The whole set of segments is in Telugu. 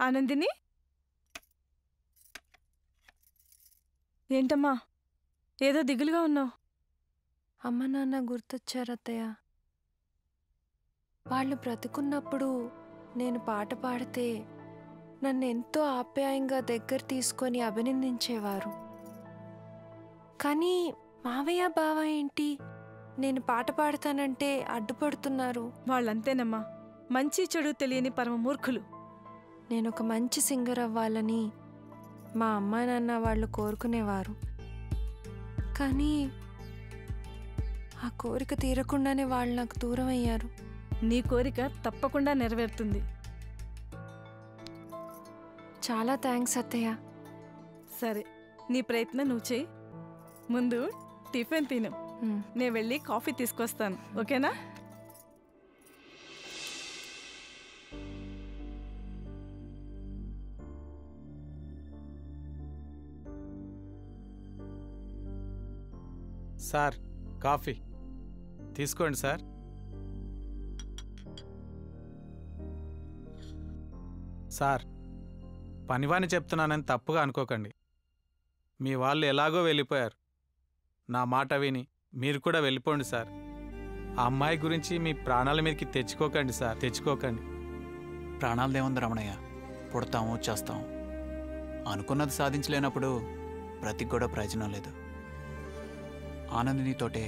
ఆనందిని ఏంటమ్మా ఏదో దిగులుగా ఉన్నావు? అమ్మ నాన్న గుర్తొచ్చారత్తయ్య. వాళ్ళు బ్రతుకున్నప్పుడు నేను పాట పాడితే నన్ను ఎంతో ఆప్యాయంగా దగ్గర తీసుకొని అభినందించేవారు. కానీ మావయ్య బావ ఏంటి నేను పాట పాడతానంటే అడ్డుపడుతున్నారు. వాళ్ళంతేనమ్మా, మంచి చెడు తెలియని పరమ మూర్ఖులు. నేనొక మంచి సింగర్ అవ్వాలని మా అమ్మా నాన్న వాళ్ళు కోరుకునేవారు. కానీ ఆ కోరిక తీరకుండానే వాళ్ళు నాకు దూరం అయ్యారు. నీ కోరిక తప్పకుండా నెరవేరుతుంది. చాలా థ్యాంక్స్ అత్తయ్య. సరే, నీ ప్రయత్నం నువ్వు చెయ్యి. ముందు టిఫిన్ తిను, నేను వెళ్ళి కాఫీ తీసుకొస్తాను. ఓకేనా? సార్, కాఫీ తీసుకోండి సార్. సార్, పనివాని చెప్తున్నానని తప్పుగా అనుకోకండి. మీ వాళ్ళు ఎలాగో వెళ్ళిపోయారు. నా మాట విని మీరు కూడా వెళ్ళిపోండి సార్. ఆ అమ్మాయి గురించి మీ ప్రాణాల మీదకి తెచ్చుకోకండి సార్, తెచ్చుకోకండి. ప్రాణాలదేముంది రమణయ్య, పుడతాము చేస్తాము. అనుకున్నది సాధించలేనప్పుడు బ్రతికి కూడా ప్రయోజనం లేదు. ఆనందినితోటే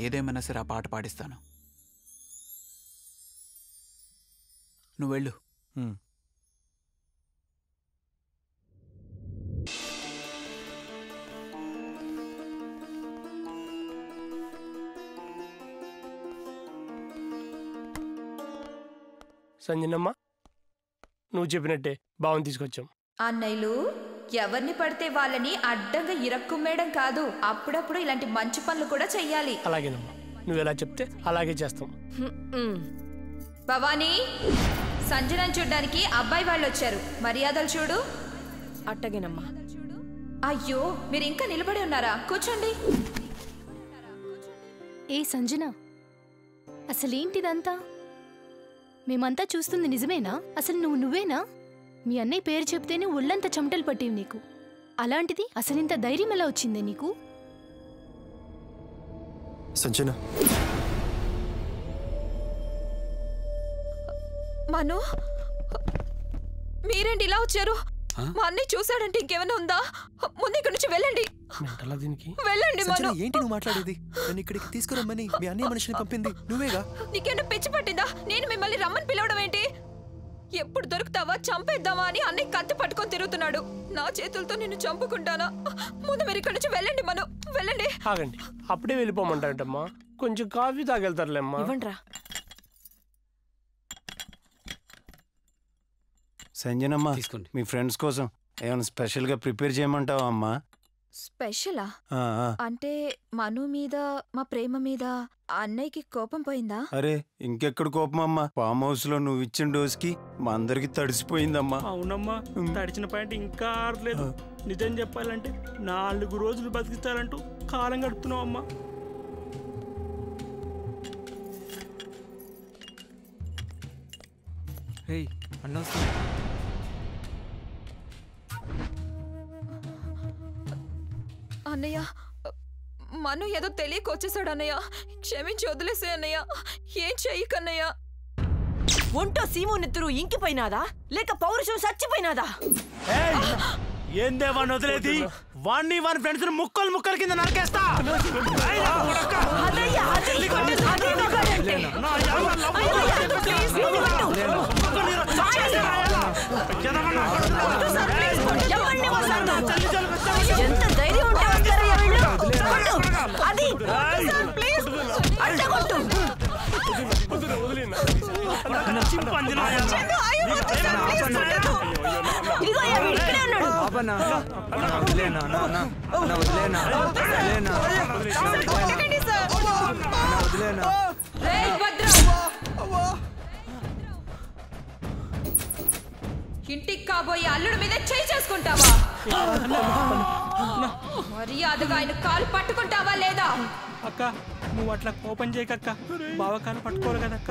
ఏదేమైనా సరే ఆ పాట పాడిస్తాను. నువ్వు వెళ్ళు. సంజనమ్మ, నువ్వు చెప్పినట్టే బావని తీసుకొచ్చాం. అన్నయ్యలు ఎవరిని పడితే వాళ్ళని అడ్డంగా ఇరక్కుమ్మేయడం కాదు, అప్పుడప్పుడు ఇలాంటి మంచి పనులు కూడా చెయ్యాలి. అలాగేనమ్మా, నువ్వు ఎలా చెప్తే అలాగే చేస్తాం. భవానీ, సంజనని చూడ్డానికి అబ్బాయి వాళ్ళు వచ్చారు, మర్యాదలు చూడు. అట్టగేనమ్మా. అయ్యో, మీరు ఇంకా నిలబడి ఉన్నారా? కూర్చోండి. ఏ సంజన, అసలేంటిదంతా? మేమంతా చూస్తుంది నిజమేనా? అసలు నువ్వేనా? మీ అన్నయ్య పేరు చెప్తేనే ఒళ్ళంతా చెమటలు పట్టేవి నీకు. అలాంటిది అసలింత ధైర్యం ఎలా వచ్చిందే నీకు? సంజన, మను, మీరేంటి ఇలా వచ్చారు? మా అన్నయ్య చూసాడంటే ఇంకేమైనా ఉందా? ముందు ఇక్కడి నుంచి వెళ్ళండి. వెళ్ళండి మను. ఏంటి నువ్వు మాట్లాడేది? నన్ను ఇక్కడికి తీసుకురమ్మని మీ అన్నయ్య మనిషిని పంపింది నువ్వేగా? నీకేమైనా పిచ్చి పట్టిందా? నేను మిమ్మల్ని రమ్మని పిలవడం ఏంటి? ఎప్పుడు దొరుకుతావా చంపేద్దామా అని అన్నయ్య కత్తి పట్టుకొని తిరుగుతున్నాడు. నా చేతులతో నిన్ను చంపుకుంటానా? ముందు మీరు ఇక్కడి నుంచి వెళ్ళండి మను, వెళ్ళండి. ఆగండి, అప్పుడే వెళ్ళిపోమంటారమ్మా. కొంచెం కాఫీ తాగెళ్తారులేమ్మా. ఇవ్వండ్రా. సంజనమ్మా, మీ ఫ్రెండ్స్ కోసం ఏమైనా స్పెషల్గా ప్రిపేర్ చేయమంటావా అమ్మా? స్పెషలా? అంటే మను మీద మా ప్రేమ మీద అన్నయ్యకి కోపం పోయిందా? అరే ఇంకెక్కడ కోపం అమ్మా, ఫామ్ హౌస్ లో నువ్వు ఇచ్చిన డోస్కి మా అందరికి తడిసిపోయిందమ్మా. అవునమ్మా, తడిచిన పాయింట్ ఇంకా ఆడలేదు. నిజం చెప్పాలంటే 4 రోజులు బతికిస్తారంటూ కాలం గడుపుతున్నావు అమ్మా. అన్నయ్య, మను ఏదో తెలియక వచ్చేసాడు అన్నయ్య. క్షమించి వదిలేసే అన్నయ్య, ఏం చెయ్యకన్నయ్య. ఒంటో సీము నెత్తురు ఇంకిపోయినాదా లేక పౌరుషం చచ్చిపోయినాదా? ఏందే వాడిని వదిలేది? వాడిని వాని ఫ్రెండ్స్ ముక్కలు ముక్కల కింద నరికేస్తా. ఎంత ధైర్యం ఉంటే వస్తారయ్యా వీళ్ళు? అది అడ్డగొట్టు. ఇంటికి కాబోయే అల్లుడి మీద చేయి చేసుకుంటావా? మర్యాదగా ఆయన కాలు పట్టుకుంటావా లేదా? అక్క, నువ్వు అట్లా కోపం చేయకక్క. బావ కాలు పట్టుకోరు కదక్క,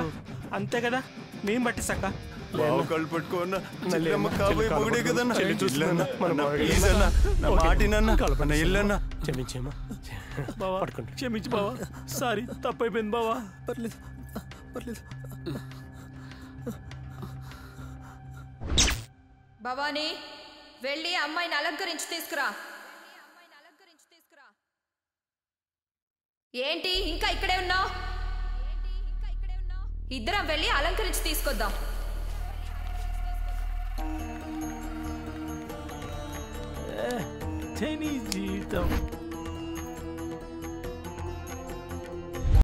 అంతే కదా? మేం పట్టిసక్క. బావ కళ్ళు పట్టుకోన్నా చెల్లెమ్మ కాబోయే మొగుడే కదన్నా ఇల్లన్నా అన్న ప్లీజ్ అన్న నా మాటినన్నా అన్న ఇల్లన్నా క్షమించేమా బావా క్షమించు బావా సారీ తప్పైపోయింది బావా పర్లేదు పర్లేదు భవానీ వెళ్ళి అమ్మాయిని అలంకరించి తీసుకురా. ఏంటి ఇంకా ఇక్కడే ఉన్నావు? ఇద్దరం వెళ్ళి అలంకరించి తీసుకొద్దాం. జీవితం